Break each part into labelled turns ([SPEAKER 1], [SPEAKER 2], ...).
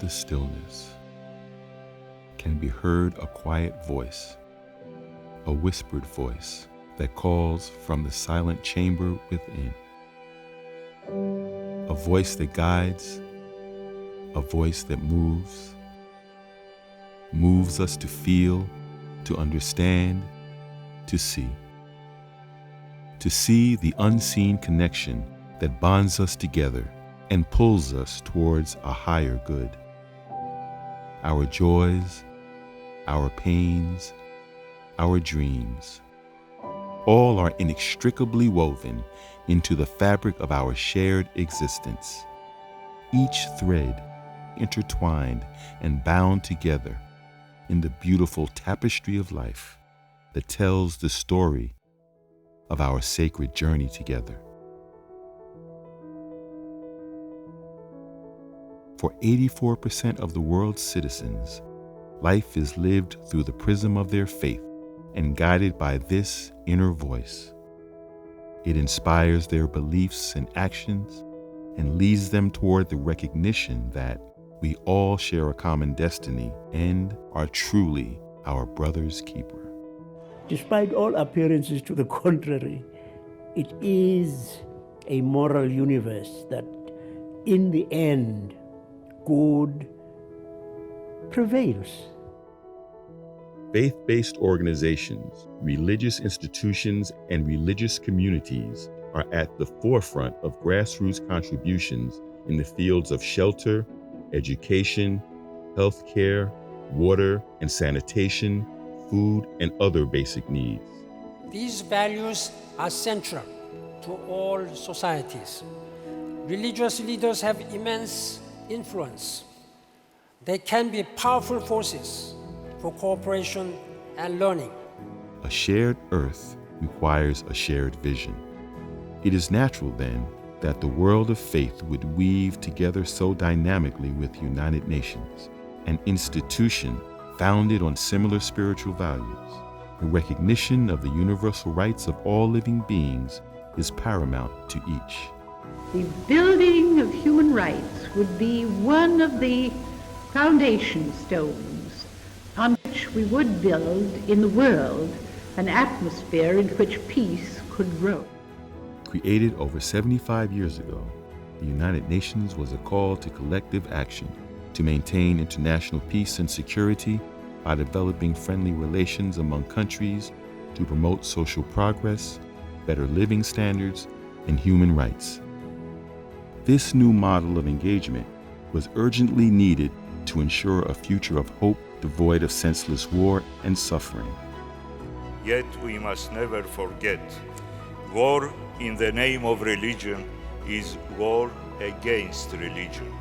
[SPEAKER 1] the stillness can be heard a quiet voice, a whispered voice that calls from the silent chamber within. A voice that guides, a voice that moves us to feel, to understand, to see. To see the unseen connection that bonds us together and pulls us towards a higher good. Our joys, our pains, our dreams, all are inextricably woven into the fabric of our shared existence. Each thread intertwined and bound together in the beautiful tapestry of life that tells the story of our sacred journey together. For 84% of the world's citizens, life is lived through the prism of their faith and guided by this inner voice. It inspires their beliefs and actions and leads them toward the recognition that we all share a common destiny and are truly our brother's keeper.
[SPEAKER 2] Despite all appearances to the contrary, it is a moral universe that, in the end, good prevails.
[SPEAKER 1] Faith-based organizations, religious institutions, and religious communities are at the forefront of grassroots contributions in the fields of shelter, education, healthcare, water and sanitation, food, and other basic needs.
[SPEAKER 3] These values are central to all societies. Religious leaders have immense influence. They can be powerful forces for cooperation and learning.
[SPEAKER 1] A shared earth requires a shared vision. It is natural, then, that the world of faith would weave together so dynamically with the United Nations, an institution founded on similar spiritual values. The recognition of the universal rights of all living beings is paramount to each.
[SPEAKER 4] The building of human rights would be one of the foundation stones on which we would build in the world an atmosphere in which peace could grow.
[SPEAKER 1] Created over 75 years ago, the United Nations was a call to collective action to maintain international peace and security by developing friendly relations among countries to promote social progress, better living standards, and human rights. This new model of engagement was urgently needed to ensure a future of hope devoid of senseless war and suffering.
[SPEAKER 5] Yet we must never forget, war in the name of religion is war against religion.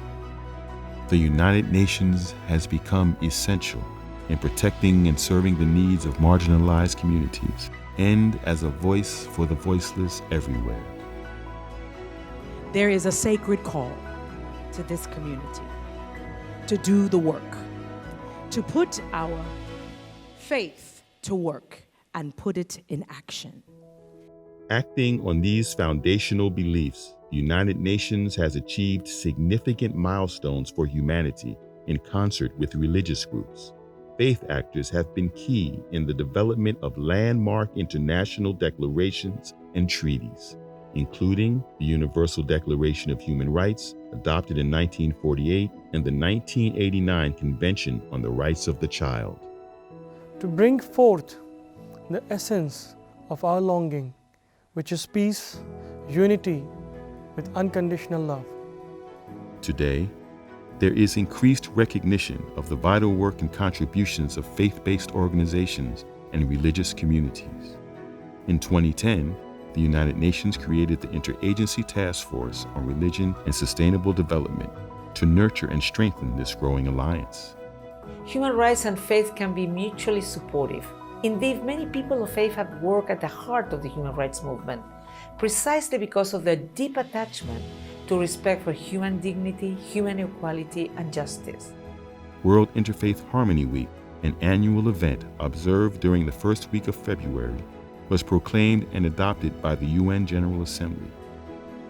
[SPEAKER 1] The United Nations has become essential in protecting and serving the needs of marginalized communities and as a voice for the voiceless everywhere.
[SPEAKER 6] There is a sacred call to this community to do the work, to put our faith to work and put it in action.
[SPEAKER 1] Acting on these foundational beliefs, the United Nations has achieved significant milestones for humanity in concert with religious groups. Faith actors have been key in the development of landmark international declarations and treaties, including the Universal Declaration of Human Rights, adopted in 1948, and the 1989 Convention on the Rights of the Child.
[SPEAKER 7] To bring forth the essence of our longing, which is peace, unity, with unconditional love.
[SPEAKER 1] Today, there is increased recognition of the vital work and contributions of faith-based organizations and religious communities. In 2010, the United Nations created the Interagency Task Force on Religion and Sustainable Development to nurture and strengthen this growing alliance.
[SPEAKER 8] Human rights and faith can be mutually supportive. Indeed, many people of faith have worked at the heart of the human rights movement, precisely because of their deep attachment to respect for human dignity, human equality, and justice.
[SPEAKER 1] World Interfaith Harmony Week, an annual event observed during the first week of February, was proclaimed and adopted by the UN General Assembly.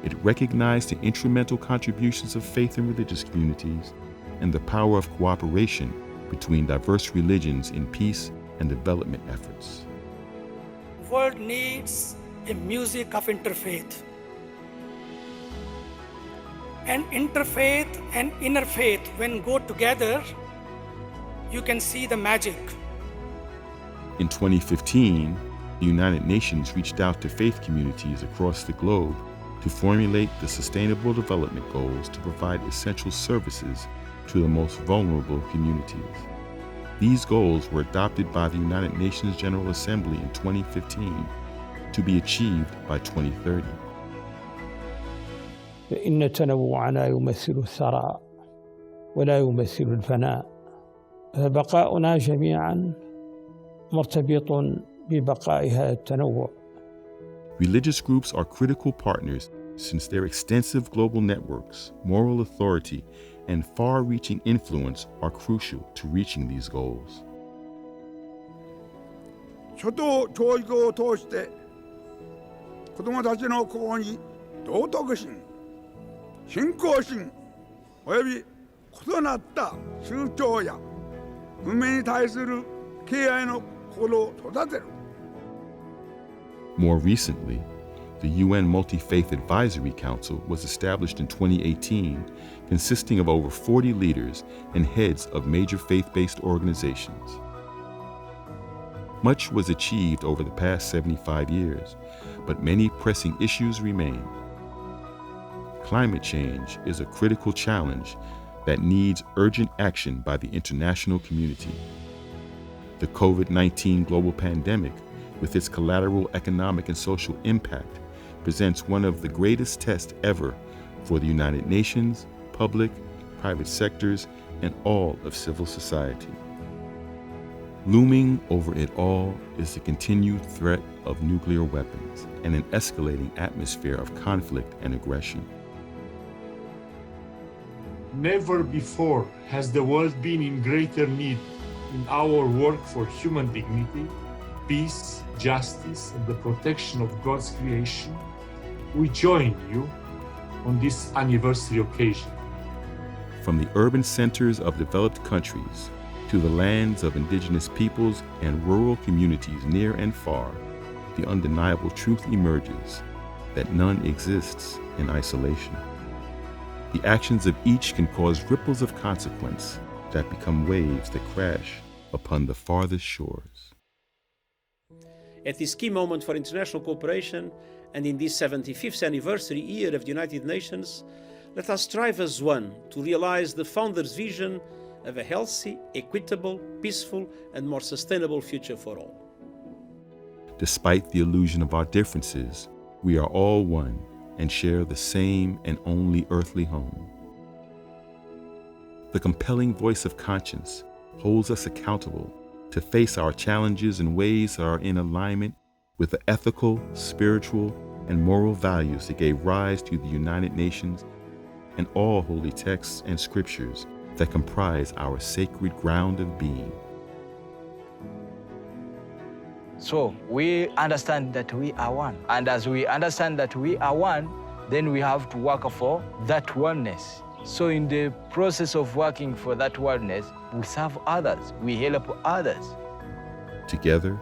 [SPEAKER 1] It recognized the instrumental contributions of faith and religious communities and the power of cooperation between diverse religions in peace and development efforts.
[SPEAKER 9] The world needs a music of interfaith. And interfaith and inner faith, when go together, you can see the magic.
[SPEAKER 1] In 2015, the United Nations reached out to faith communities across the globe to formulate the Sustainable Development Goals to provide essential services to the most vulnerable communities. These goals were adopted by the United Nations General Assembly in 2015 to be achieved by 2030.
[SPEAKER 2] فإن تنوعنا يمثل الثراء ولا يمثل الفناء. فبقاؤنا جميعا مرتبط ببقاء هذا التنوع.
[SPEAKER 1] Religious groups are critical partners since their extensive global networks, moral authority, and far-reaching influence are crucial to reaching these goals.
[SPEAKER 10] 初等教育を通して子どもたちの心に道徳心、信仰心および異なった宗教や文明に対する敬愛の心を育てる。
[SPEAKER 1] More recently, the UN Multi-Faith Advisory Council was established in 2018, consisting of over 40 leaders and heads of major faith-based organizations. Much was achieved over the past 75 years, but many pressing issues remain. Climate change is a critical challenge that needs urgent action by the international community. The COVID-19 global pandemic, with its collateral economic and social impact, presents one of the greatest tests ever for the United Nations, public, private sectors, and all of civil society. Looming over it all is the continued threat of nuclear weapons and an escalating atmosphere of conflict and aggression.
[SPEAKER 11] Never before has the world been in greater need in our work for human dignity, peace, justice, and the protection of God's creation. We join you on this anniversary occasion.
[SPEAKER 1] From the urban centers of developed countries to the lands of indigenous peoples and rural communities near and far, the undeniable truth emerges that none exists in isolation. The actions of each can cause ripples of consequence that become waves that crash upon the farthest shores.
[SPEAKER 12] At this key moment for international cooperation and in this 75th anniversary year of the United Nations, let us strive as one to realize the Founder's vision of a healthy, equitable, peaceful, and more sustainable future for all.
[SPEAKER 1] Despite the illusion of our differences, we are all one and share the same and only earthly home. The compelling voice of conscience holds us accountable to face our challenges in ways that are in alignment with the ethical, spiritual, and moral values that gave rise to the United Nations and all holy texts and scriptures that comprise our sacred ground of being.
[SPEAKER 13] So we understand that we are one. And as we understand that we are one, then we have to work for that oneness. So in the process of working for that oneness, we serve others, we help others.
[SPEAKER 1] Together,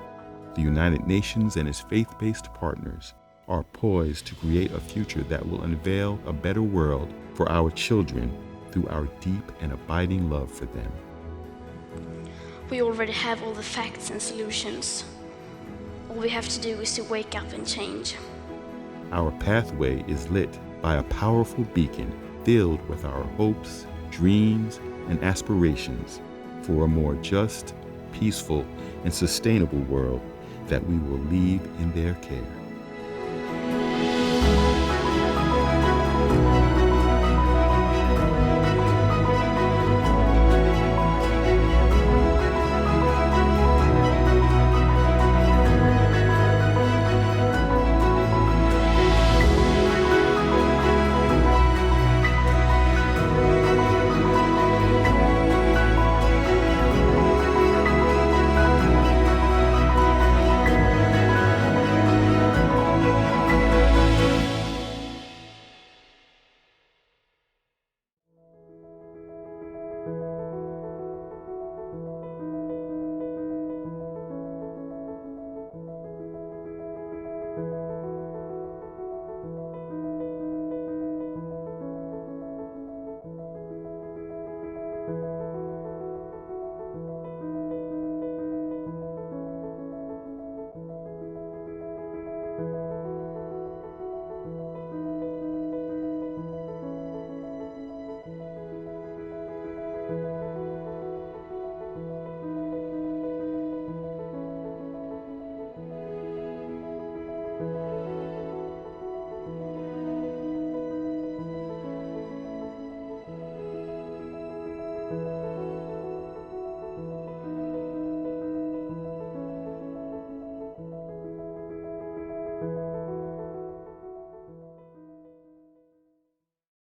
[SPEAKER 1] the United Nations and its faith-based partners are poised to create a future that will unveil a better world for our children through our deep and abiding love for them.
[SPEAKER 14] We already have all the facts and solutions. All we have to do is to wake up and change.
[SPEAKER 1] Our pathway is lit by a powerful beacon filled with our hopes, dreams, and aspirations for a more just, peaceful, and sustainable world that we will leave in their care.